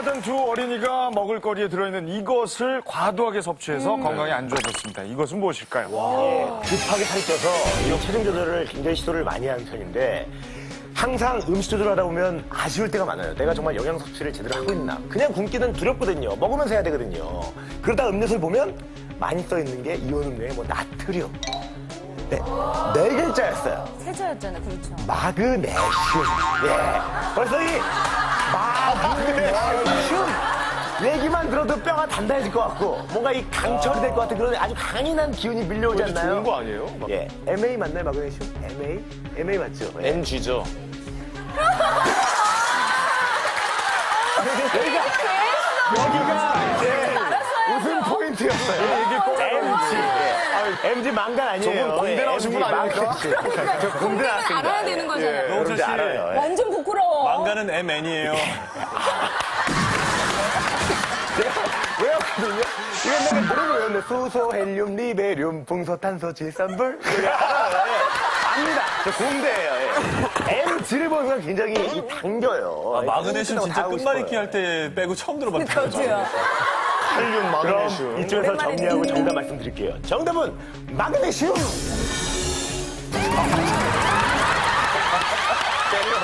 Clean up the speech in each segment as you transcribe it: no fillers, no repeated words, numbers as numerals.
일단 두 어린이가 먹을 거리에 들어있는 이것을 과도하게 섭취해서 건강에 안 좋아졌습니다. 이것은 무엇일까요? 급하게 살이 쪄서 이 체중 조절을 굉장히 시도를 많이 하는 편인데 항상 음식 조절을 하다 보면 아쉬울 때가 많아요. 내가 정말 영양 섭취를 제대로 하고 있나. 그냥 굶기는 두렵거든요. 먹으면서 해야 되거든요. 그러다 음료수를 보면 많이 써있는 게 이온 음료에 뭐 나트륨. 네 글자였어요. 세자였잖아요, 그렇죠. 마그네슘. 예. 벌써 이 마그네슘 얘기만 들어도 뼈가 단단해질 것 같고 뭔가 이 강철이 될 것 같은 그런 아주 강인한 기운이 밀려오지 않나요? 좋은 거 아니에요? 예. MA 맞나요, 마그네슘? MA? MA 맞죠? 예. MG죠. 여기가 웃음 포인트였어요. MG. MG 망간 아니에요. 저분 공대 나오신 분 아닙니까? 저 공대 나왔습니다. 알아야 되는 거잖아요. 노홍철 씨, 알아요. 예. 완전 부끄러워. 망가는 MN이에요. 외웠거든요. 이건 내가 노래를 외웠는데 수소, 헬륨, 리베륨, 풍소, 탄소, 질산불. 압니다. 저 공대예요. 예. MG를 보는 순간 굉장히 이 당겨요. 마그네슘 진짜 끝말잇기 할 때 빼고 처음 들어봤어요. 저도요. 칼륨, 마그네슘. 그럼 이쪽에서 정리하고 정답 말씀드릴게요. 정답은 마그네슘.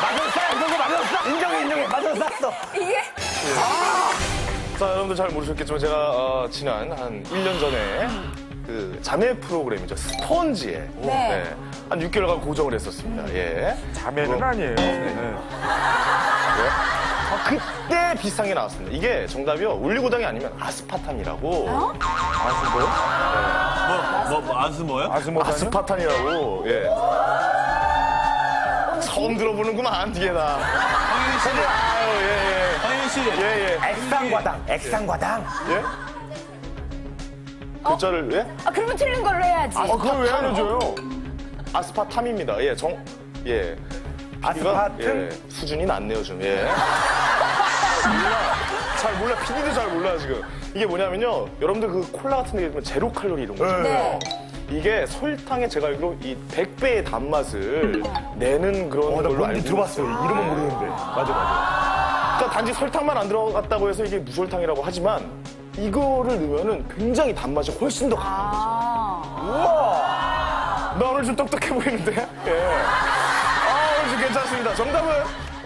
맞았어. 인정해. 맞았어. 이게 자, 여러분들 잘 모르셨겠지만 제가 지난 한 1년 전에 그 자매 프로그램이죠. 스펀지에 네. 한 6개월간 고정을 했었습니다. 예. 자매는 아니에요. 네. 그때 비슷한 게 나왔습니다. 이게 정답이요. 올리고당이 아니면 아스파탐이라고. 아스모다뇨? 아스파탐이라고. 예. 처음 들어보는구만, 뒤에다. 황현희 씨. 아유, 예. 황현희 씨. 예. 액상과당. 예? 글자를, 예? 아, 그러면 틀린 걸로 해야지. 그걸 왜 알려줘요? 아스파탐입니다. 예, 예. 아스파탐? 예, 수준이 낮네요, 좀. 예. 잘 몰라. PD도 잘 몰라요, 지금. 이게 뭐냐면요. 여러분들 그 콜라 같은 데 보면 제로 칼로리 이런 거. 네. 이게 설탕에 제가 알기로 이 100배의 단맛을 내는 그런 나 걸로 뭔지 알고 들어봤어요. 이름은 모르는데. 맞아. 그러니까 단지 설탕만 안 들어갔다고 해서 이게 무설탕이라고 하지만 이거를 넣으면은 굉장히 단맛이 훨씬 더 강한 거죠. 우와! 나 오늘 좀 똑똑해 보이는데? 예. 오늘 좀 괜찮습니다. 정답은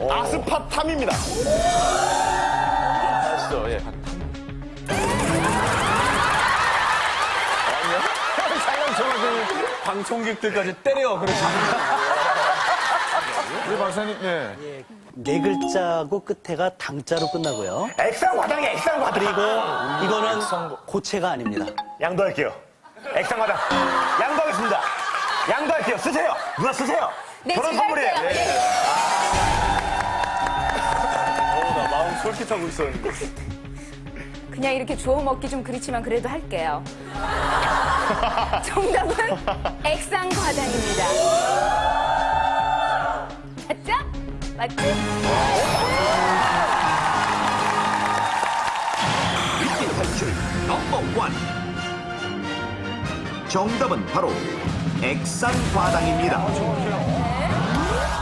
아스파탐입니다. 아시죠? 예. 방청객들까지 때려, 그러십니다. 우리 박사님, 네. 네 글자고 끝에가 당자로 끝나고요. 액상과당이야, 액상과당. 그리고 이거는 고체가 아닙니다. 양도할게요. 액상과당. 양도하겠습니다. 양도할게요. 쓰세요. 누나 쓰세요. 네, 결혼 제가 선물이에요. 할게요. 네. 나 마음 솔깃하고 있었는데. 그냥 이렇게 주워 먹기 좀 그렇지만 그래도 할게요. 정답은 액상과당입니다. 맞죠? 맞죠? 위기 탈출 넘버 원. 정답은 바로 액상과당입니다.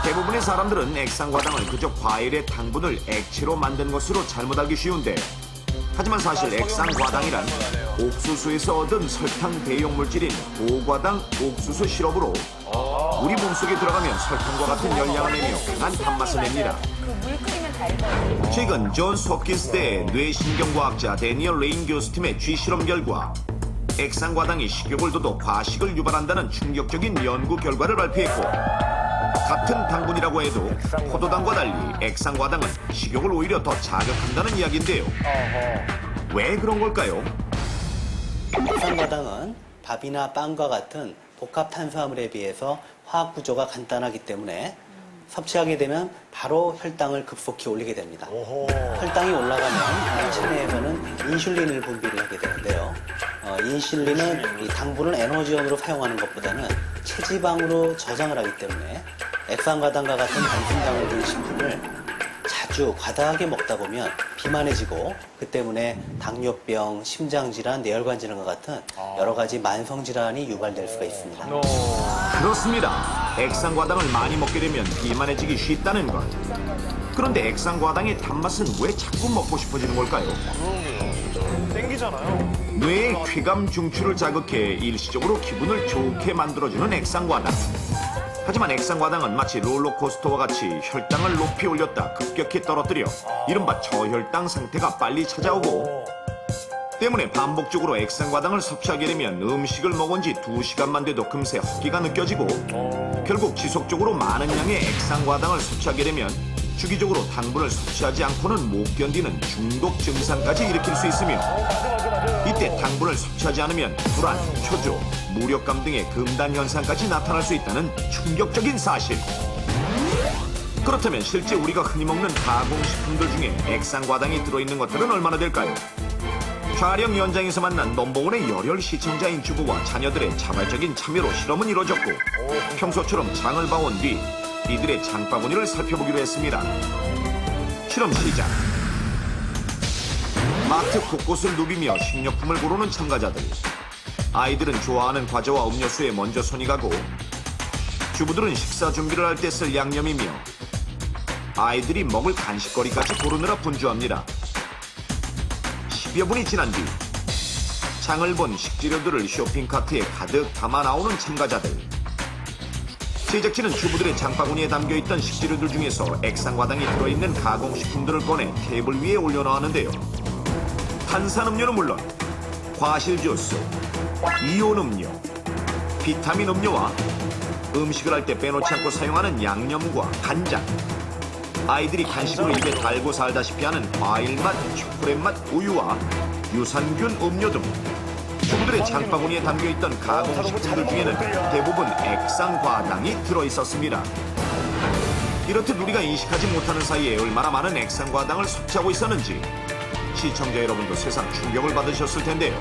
대부분의 사람들은 액상과당을 그저 과일의 당분을 액체로 만든 것으로 잘못 알기 쉬운데, 하지만 사실 액상과당이란 옥수수에서 얻은 설탕 대용 물질인 오과당 옥수수 시럽으로 우리 몸속에 들어가면 설탕과 같은 열량을 내며 강한 단맛을 냅니다. 물 끓이면 달거든요. 최근 존스 홉킨스대 뇌신경과학자 데니얼 레인 교수팀의 쥐실험 결과 액상과당이 식욕을 돋워 과식을 유발한다는 충격적인 연구 결과를 발표했고, 같은 당분이라고 해도 포도당과 달리 액상과당은 식욕을 오히려 더 자극한다는 이야기인데요. 왜 그런 걸까요? 액상과당은 밥이나 빵과 같은 복합 탄수화물에 비해서 화학 구조가 간단하기 때문에 섭취하게 되면 바로 혈당을 급속히 올리게 됩니다. 혈당이 올라가면 체내에서는 인슐린을 분비를 하게 되는데요. 인슐린은 이 당분을 에너지원으로 사용하는 것보다는 체지방으로 저장을 하기 때문에 액상과당과 같은 단순당을 둔 식품을 자주 과다하게 먹다 보면 비만해지고, 그 때문에 당뇨병, 심장질환, 뇌혈관 질환과 같은 여러 가지 만성질환이 유발될 수가 있습니다. 그렇습니다. 액상과당을 많이 먹게 되면 비만해지기 쉽다는 것. 그런데 액상과당의 단맛은 왜 자꾸 먹고 싶어지는 걸까요? 땡기잖아요. 뇌의 쾌감 중추를 자극해 일시적으로 기분을 좋게 만들어주는 액상과당. 하지만 액상과당은 마치 롤러코스터와 같이 혈당을 높이 올렸다 급격히 떨어뜨려 이른바 저혈당 상태가 빨리 찾아오고, 때문에 반복적으로 액상과당을 섭취하게 되면 음식을 먹은 지 2시간만 돼도 금세 허기가 느껴지고, 결국 지속적으로 많은 양의 액상과당을 섭취하게 되면 주기적으로 당분을 섭취하지 않고는 못 견디는 중독 증상까지 일으킬 수 있으며, 이때 당분을 섭취하지 않으면 불안, 초조, 무력감 등의 금단 현상까지 나타날 수 있다는 충격적인 사실. 그렇다면 실제 우리가 흔히 먹는 가공식품들 중에 액상과당이 들어있는 것들은 얼마나 될까요? 촬영 현장에서 만난 넘버원의 열혈 시청자인 주부와 자녀들의 자발적인 참여로 실험은 이루어졌고, 평소처럼 장을 봐온 뒤 이들의 장바구니를 살펴보기로 했습니다. 실험 시작. 마트 곳곳을 누비며 식료품을 고르는 참가자들. 아이들은 좋아하는 과자와 음료수에 먼저 손이 가고, 주부들은 식사 준비를 할 때 쓸 양념이며, 아이들이 먹을 간식거리까지 고르느라 분주합니다. 10여 분이 지난 뒤 장을 본 식재료들을 쇼핑카트에 가득 담아 나오는 참가자들. 제작진은 주부들의 장바구니에 담겨있던 식재료들 중에서 액상과당이 들어있는 가공식품들을 꺼내 테이블 위에 올려놓았는데요. 탄산음료는 물론 과실 주스, 이온 음료, 비타민 음료와 음식을 할 때 빼놓지 않고 사용하는 양념과 간장, 아이들이 간식으로 입에 달고 살다시피 하는 과일맛, 초콜릿맛, 우유와 유산균 음료 등 주부들의 장바구니에 담겨있던 가공식품들 중에는 대부분 액상과당이 들어있었습니다. 이렇듯 우리가 인식하지 못하는 사이에 얼마나 많은 액상과당을 섭취하고 있었는지 시청자 여러분도 세상 충격을 받으셨을 텐데요.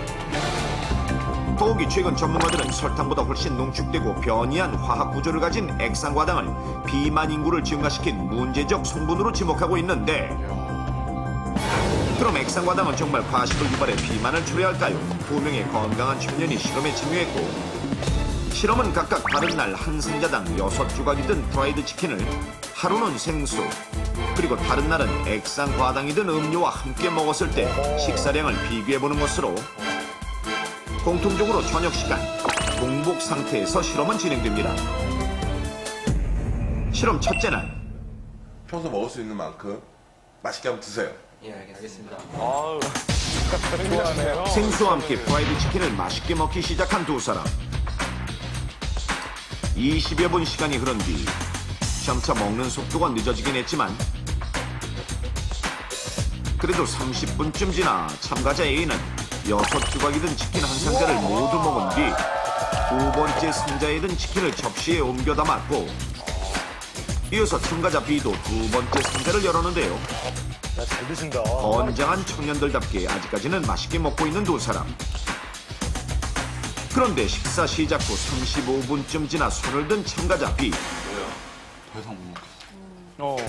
더욱이 최근 전문가들은 설탕보다 훨씬 농축되고 변이한 화학 구조를 가진 액상과당을 비만 인구를 증가시킨 문제적 성분으로 지목하고 있는데, 그럼 액상과당은 정말 과식을 유발해 비만을 초래할까요? 2명의 건강한 청년이 실험에 참여했고, 실험은 각각 다른 날 한 상자당 6조각이 든 프라이드 치킨을 하루는 생수, 그리고 다른 날은 액상과당이 든 음료와 함께 먹었을 때 식사량을 비교해보는 것으로 공통적으로 저녁 시간, 공복 상태에서 실험은 진행됩니다. 실험 첫째 날. 평소 먹을 수 있는 만큼 맛있게 한번 드세요. 생수와 함께 프라이드 치킨을 맛있게 먹기 시작한 두 사람. 20여 분 시간이 흐른 뒤 점차 먹는 속도가 늦어지긴 했지만, 그래도 30분쯤 지나 참가자 A는 6조각이 든 치킨 한 상자를 모두 먹은 뒤 2번째 상자에 든 치킨을 접시에 옮겨 담았고, 이어서 참가자 B도 2번째 상자를 열었는데요. 잘 드신다. 건장한 청년들답게 아직까지는 맛있게 먹고 있는 두 사람. 그런데 식사 시작 후 35분쯤 지나 손을 든 참가자 B. 더 이상 못 먹겠어.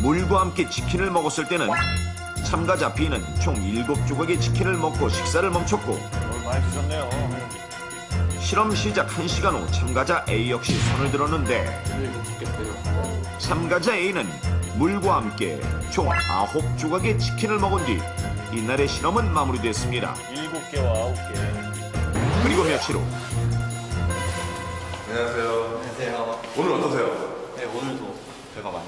물과 함께 치킨을 먹었을 때는 참가자 B는 총 7조각의 치킨을 먹고 식사를 멈췄고, 많이 드셨네요. 실험 시작 1시간 후 참가자 A 역시 손을 들었는데, 참가자 A는 물과 함께 총 9조각의 치킨을 먹은 뒤 이날의 실험은 마무리됐습니다. 7개와 9개. 그리고 며칠 후 안녕하세요. 안녕하세요. 오늘 어떠세요? 네, 오늘도 배가 많이